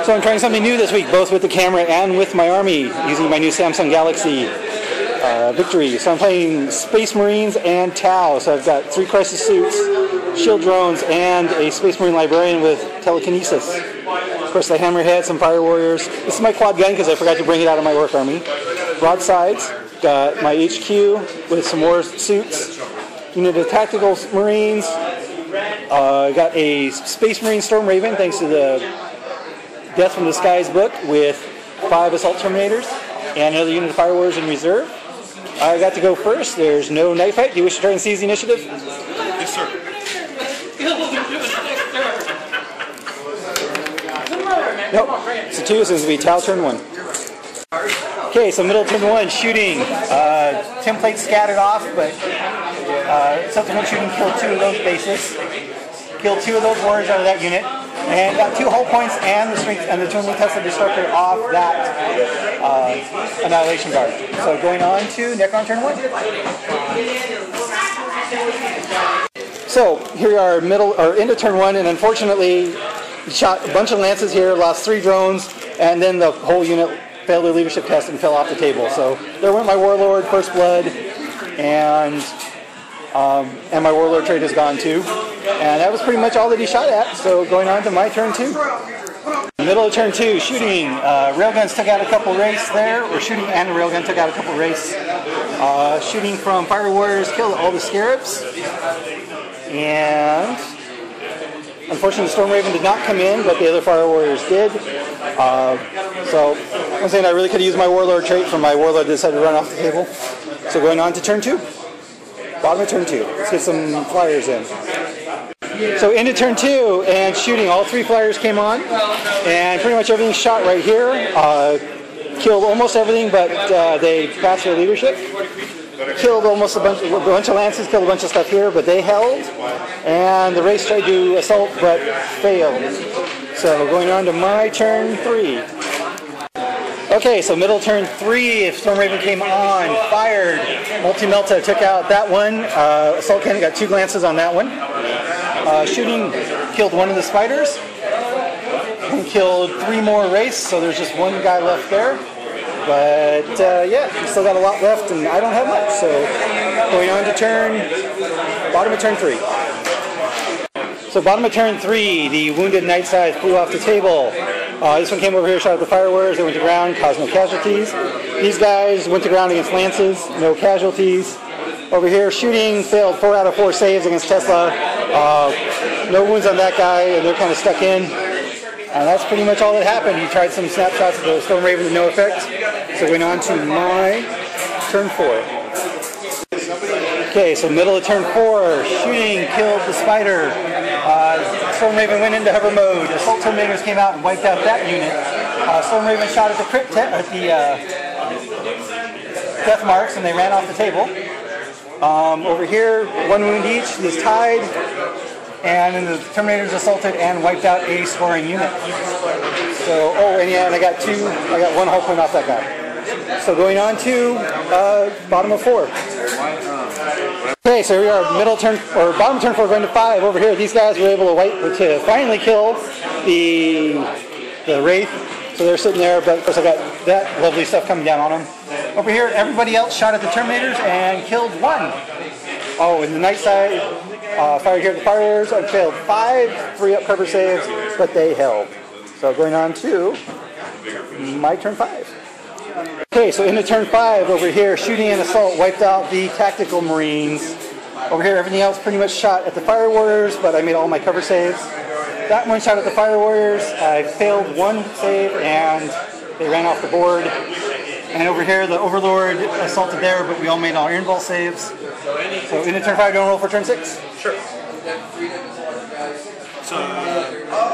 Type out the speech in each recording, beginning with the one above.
So I'm trying something new this week, both with the camera and with my army, using my new Samsung Galaxy Victory. So I'm playing Space Marines and Tau. So I've got 3 crisis suits, shield drones, and a Space Marine librarian with telekinesis. Of course, the Hammerhead, some Fire Warriors. This is my quad gun because I forgot to bring it out of my work army. Broadsides. Got my HQ with some more suits. Unit of Tactical Marines. Got a Space Marine Stormraven, thanks to the Death from the Skies book, with 5 Assault Terminators and another unit of Fire Warriors in reserve. I got to go first. There's no night fight. Do you wish to try and seize the initiative? Yes, sir. Nope. So 2, so this will be Tau turn 1. Okay, so middle turn 1, shooting. Template scattered off, but subsequent shooting killed 2 of those bases. Killed 2 of those warriors out of that unit. And got 2 hull points and the strength and the Twinly Tesla Destructor off that Annihilation Guard. So going on to Necron turn 1. So here we are into turn 1, and unfortunately shot a bunch of lances here, lost 3 drones, and then the whole unit failed their leadership test and fell off the table. So there went my Warlord, First Blood, and my Warlord trait is gone too. And that was pretty much all that he shot at. So going on to my turn 2. Middle of turn 2, shooting. Railguns took out a couple wraiths there, or shooting and the railgun took out a couple wraiths. Shooting from Fire Warriors killed all the Scarabs. And unfortunately, the Stormraven did not come in, but the other Fire Warriors did. So I'm saying I really could have used my Warlord trait from my Warlord that decided to run off the table. So going on to turn 2. Bottom of turn 2. Let's get some flyers in. So into turn 2 and shooting. All 3 flyers came on, and pretty much everything shot right here. Killed almost everything, but they passed their leadership. Killed almost a bunch of lances. Killed a bunch of stuff here, but they held. And the race tried to assault, but failed. So going on to my turn 3. Okay, so middle turn 3, if Stormraven came on, fired, Multi-Melta took out that one, Assault Cannon got 2 glances on that one. Shooting killed 1 of the spiders, and killed 3 more wraiths, so there's just 1 guy left there. But yeah, we still got a lot left, and I don't have much, so going on to bottom of turn 3. So bottom of turn 3, the wounded Night Side flew off the table. This one came over here, shot at the Fire Warriors, they went to ground, caused no casualties. These guys went to ground against Lances, no casualties. Over here, shooting, failed 4 out of 4 saves against Tesla. No wounds on that guy, and they're kind of stuck in. And that's pretty much all that happened. He tried some snapshots of the Stormraven to no effect. So going on to my turn 4. Okay, so middle of turn 4, shooting, killed the spider. Stormraven went into hover mode. Assault Terminators came out and wiped out that unit. Stormraven shot at the death marks, and they ran off the table. Over here, 1 wound each. This tied, and then the Terminators assaulted and wiped out a scoring unit. So, and yeah, and I got 1 hull point off that guy. So going on to bottom of 4. Okay, so here we are, bottom of turn 4, going to 5. Over here, these guys were able to finally kill the Wraith. So they're sitting there, but of course I got that lovely stuff coming down on them. Over here, everybody else shot at the Terminators and killed 1. Oh, and the Night Side fired here at the Fire Warriors. I failed 5 free-up cover saves, but they held. So going on to my turn 5. Okay, so into turn 5, over here, shooting and assault wiped out the Tactical Marines. Over here, everything else pretty much shot at the Fire Warriors, but I made all my cover saves. That one shot at the Fire Warriors. I failed 1 save, and they ran off the board. And over here, the Overlord assaulted there, but we all made our invul saves. So into turn 5, don't roll for turn 6. Sure. So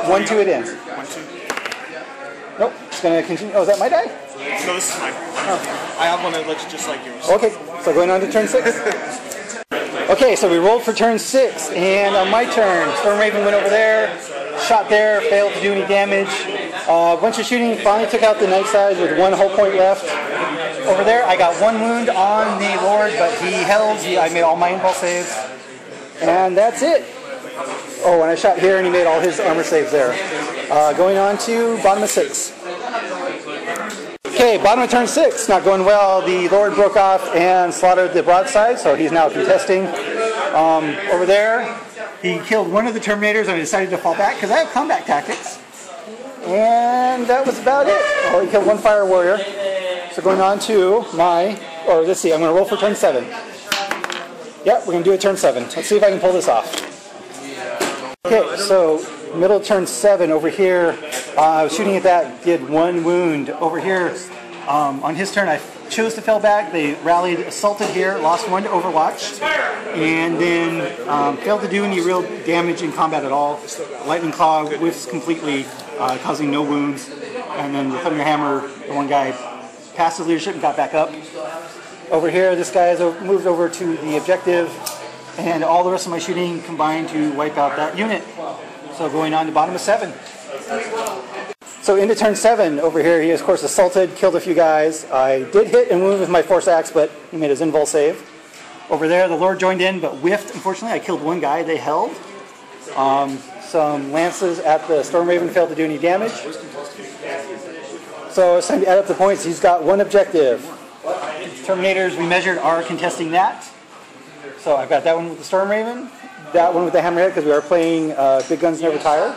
1-2 it ends. 1-2. Nope, it's going to continue. Oh, is that my die? No, this is mine. Oh. I have one that looks just like yours. Okay, so going on to turn 6. Okay, so we rolled for turn 6, and on my turn, Stormraven went over there, shot there, failed to do any damage. A bunch of shooting, finally took out the Night Side with 1 hull point left. Over there, I got 1 wound on the Lord, but he held. I made all my impulse saves. And that's it. Oh, and I shot here and he made all his armor saves there. Going on to bottom of 6. Okay, bottom of turn 6, not going well. The Lord broke off and slaughtered the broadside, so he's now contesting. Over there, he killed one of the Terminators and I decided to fall back because I have combat tactics. And that was about it. Oh, he killed one Fire Warrior. So going on to my, or let's see, I'm going to roll for turn 7. Yep, we're going to do a turn 7. Let's see if I can pull this off. Okay, so middle of turn 7 over here, I was shooting at that, did 1 wound. Over here, on his turn, I chose to fall back. They rallied, assaulted here, lost 1 to Overwatch, and then failed to do any real damage in combat at all. Lightning Claw whiffs completely, causing no wounds. And then the Thunder Hammer, the one guy passed his leadership and got back up. Over here, this guy has moved over to the objective, and all the rest of my shooting combined to wipe out that unit. So going on to bottom of 7. So into turn 7 over here, he of course assaulted, killed a few guys. I did hit and wound with my Force Axe, but he made his invul save. Over there, the Lord joined in, but whiffed. Unfortunately, I killed one guy they held. Some lances at the Stormraven failed to do any damage. So it's time to add up the points. He's got 1 objective. Terminators we measured are contesting that. So I've got that one with the Stormraven, that one with the Hammerhead, because we are playing Big Guns Never Tire.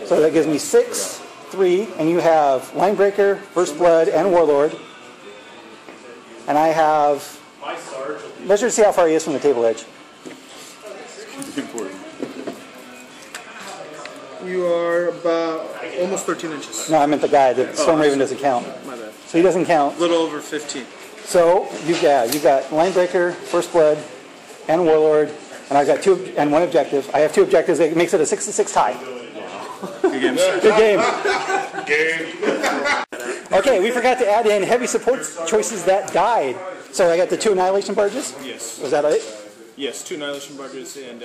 So that gives me 6, 3, and you have Linebreaker, First Blood, and Warlord. And I have, measure to see how far he is from the table edge. You are about almost 13 inches. No, I meant the guy. The Stormraven doesn't count. My bad. So he doesn't count. A little over 15. So you've got Linebreaker, First Blood, and Warlord, and I've got 2 and 1 objective. I have 2 objectives. It makes it a 6-6 tie. Good game. Good game. Okay, we forgot to add in heavy support choices that died. So I got the 2 Annihilation Barges? Yes. Was that it? Yes, 2 Annihilation Barges and...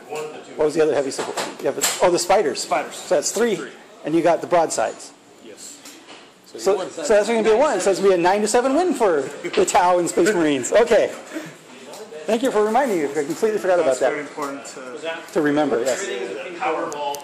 what was the other heavy support? Yeah, oh, the Spiders. Spiders. So that's 3. And you got the Broadsides. Yes. So that's going to be a 1. So it's going to be a 9-7 win for the Tau and Space Marines. Okay. Thank you for reminding me. I completely forgot about that. It's very important to remember, yes.